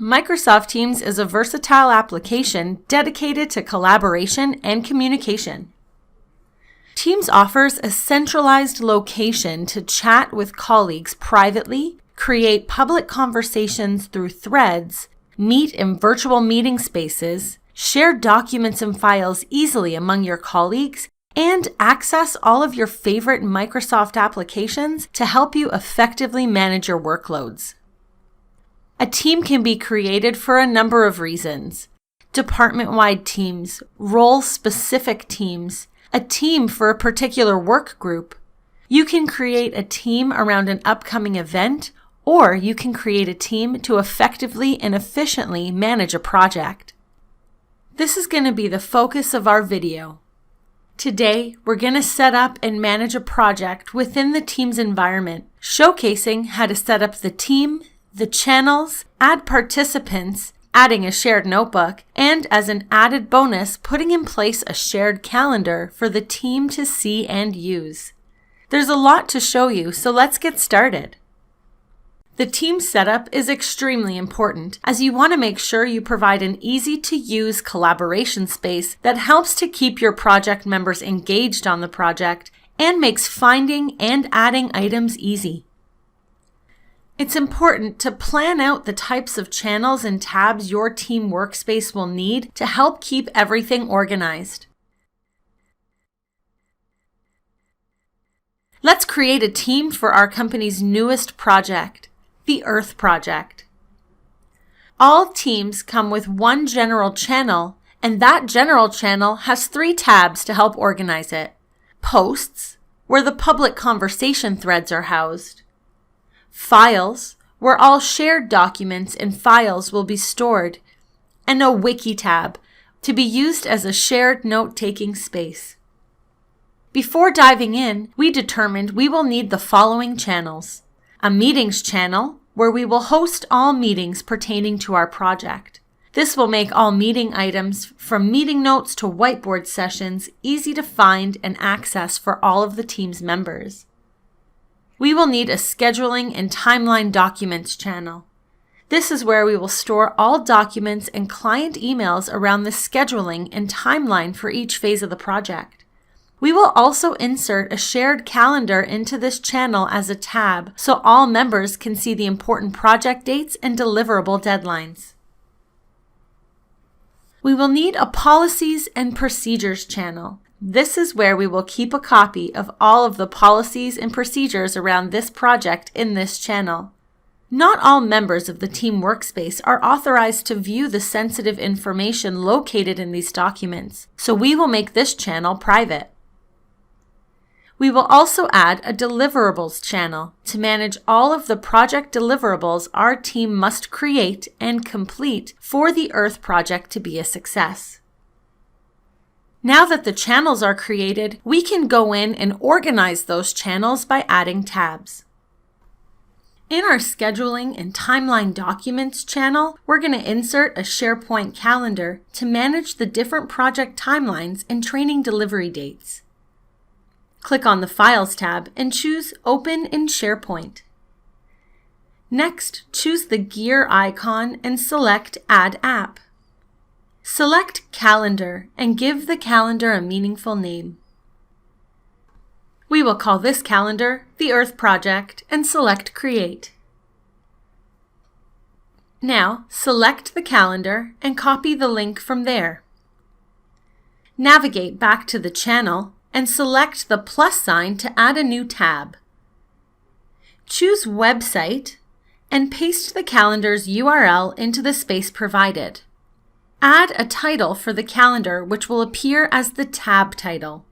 Microsoft Teams is a versatile application dedicated to collaboration and communication. Teams offers a centralized location to chat with colleagues privately, create public conversations through threads, meet in virtual meeting spaces, share documents and files easily among your colleagues, and access all of your favorite Microsoft applications to help you effectively manage your workloads. A team can be created for a number of reasons: department-wide teams, role-specific teams, a team for a particular work group. You can create a team around an upcoming event, or you can create a team to effectively and efficiently manage a project. This is going to be the focus of our video. Today, we're going to set up and manage a project within the Teams environment, showcasing how to set up the team, the channels, add participants, adding a shared notebook, and as an added bonus, putting in place a shared calendar for the team to see and use. There's a lot to show you, so let's get started. The team setup is extremely important, as you want to make sure you provide an easy-to-use collaboration space that helps to keep your project members engaged on the project and makes finding and adding items easy. It's important to plan out the types of channels and tabs your team workspace will need to help keep everything organized. Let's create a team for our company's newest project, the Earth Project. All teams come with one general channel, and that general channel has 3 tabs to help organize it: Posts, where the public conversation threads are housed; Files, where all shared documents and files will be stored; and a Wiki tab, to be used as a shared note-taking space. Before diving in, we determined we will need the following channels: a meetings channel, where we will host all meetings pertaining to our project. This will make all meeting items, from meeting notes to whiteboard sessions, easy to find and access for all of the team's members. We will need a scheduling and timeline documents channel. This is where we will store all documents and client emails around the scheduling and timeline for each phase of the project. We will also insert a shared calendar into this channel as a tab so all members can see the important project dates and deliverable deadlines. We will need a policies and procedures channel. This is where we will keep a copy of all of the policies and procedures around this project in this channel. Not all members of the team workspace are authorized to view the sensitive information located in these documents, so we will make this channel private. We will also add a deliverables channel to manage all of the project deliverables our team must create and complete for the Earth project to be a success. Now that the channels are created, we can go in and organize those channels by adding tabs. In our scheduling and timeline documents channel, we're going to insert a SharePoint calendar to manage the different project timelines and training delivery dates. Click on the Files tab and choose Open in SharePoint. Next, choose the gear icon and select Add App. Select Calendar and give the calendar a meaningful name. We will call this calendar the Earth Project and select Create. Now, select the calendar and copy the link from there. Navigate back to the channel and select the plus sign to add a new tab. Choose Website and paste the calendar's URL into the space provided. Add a title for the calendar, which will appear as the tab title.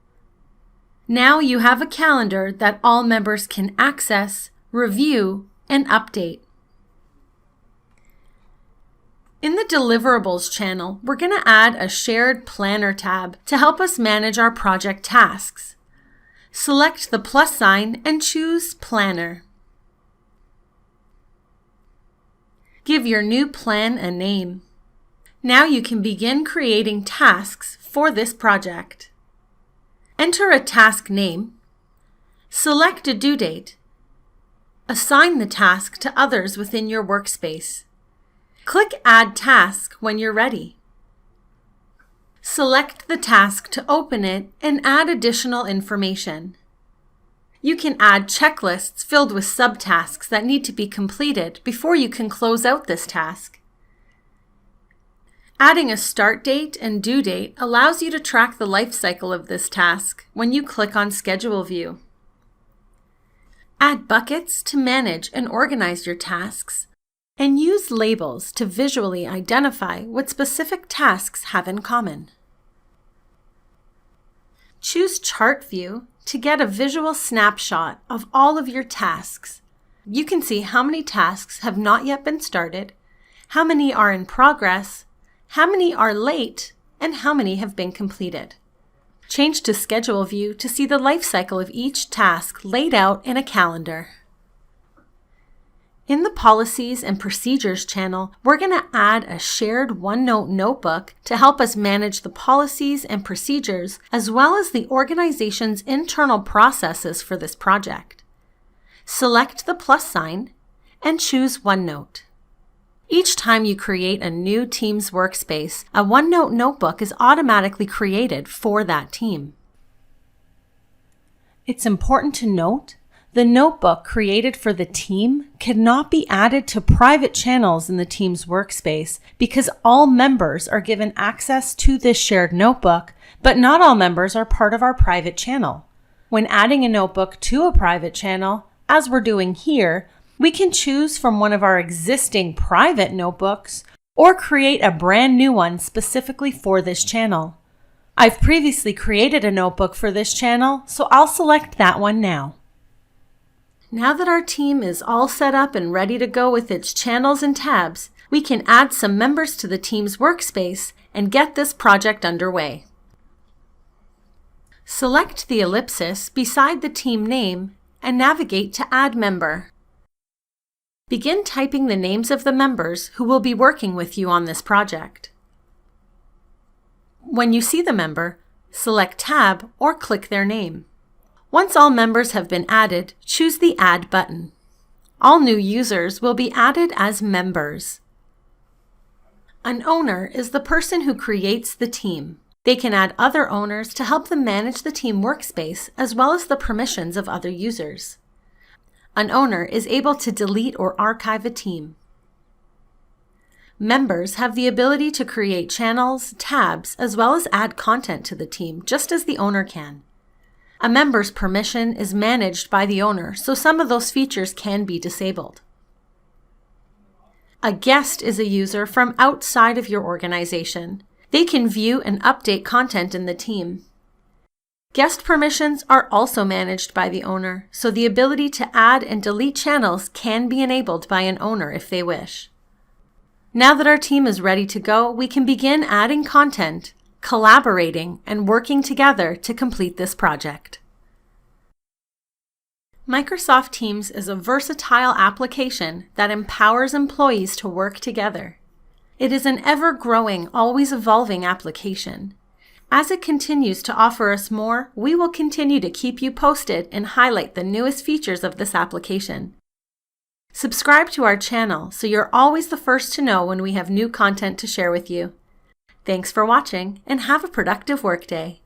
Now you have a calendar that all members can access, review, and update. In the Deliverables channel, we're going to add a Shared Planner tab to help us manage our project tasks. Select the plus sign and choose Planner. Give your new plan a name. Now you can begin creating tasks for this project. Enter a task name. Select a due date. Assign the task to others within your workspace. Click Add Task when you're ready. Select the task to open it and add additional information. You can add checklists filled with subtasks that need to be completed before you can close out this task. Adding a start date and due date allows you to track the life cycle of this task when you click on Schedule View. Add buckets to manage and organize your tasks, and use labels to visually identify what specific tasks have in common. Choose Chart View to get a visual snapshot of all of your tasks. You can see how many tasks have not yet been started, how many are in progress, how many are late, and how many have been completed. Change to Schedule View to see the life cycle of each task laid out in a calendar. In the Policies and Procedures channel, we're going to add a shared OneNote notebook to help us manage the policies and procedures as well as the organization's internal processes for this project. Select the plus sign and choose OneNote. Each time you create a new Teams workspace, a OneNote notebook is automatically created for that team. It's important to note the notebook created for the team cannot be added to private channels in the Teams workspace because all members are given access to this shared notebook, but not all members are part of our private channel. When adding a notebook to a private channel, as we're doing here, we can choose from one of our existing private notebooks or create a brand new one specifically for this channel. I've previously created a notebook for this channel, so I'll select that one now. Now that our team is all set up and ready to go with its channels and tabs, we can add some members to the Teams workspace and get this project underway. Select the ellipsis beside the team name and navigate to Add Member. Begin typing the names of the members who will be working with you on this project. When you see the member, select Tab or click their name. Once all members have been added, choose the Add button. All new users will be added as members. An owner is the person who creates the team. They can add other owners to help them manage the team workspace as well as the permissions of other users. An owner is able to delete or archive a team. Members have the ability to create channels, tabs, as well as add content to the team, just as the owner can. A member's permission is managed by the owner, so some of those features can be disabled. A guest is a user from outside of your organization. They can view and update content in the team. Guest permissions are also managed by the owner, so the ability to add and delete channels can be enabled by an owner if they wish. Now that our team is ready to go, we can begin adding content, collaborating, and working together to complete this project. Microsoft Teams is a versatile application that empowers employees to work together. It is an ever-growing, always evolving application. As it continues to offer us more, we will continue to keep you posted and highlight the newest features of this application. Subscribe to our channel so you're always the first to know when we have new content to share with you. Thanks for watching and have a productive workday.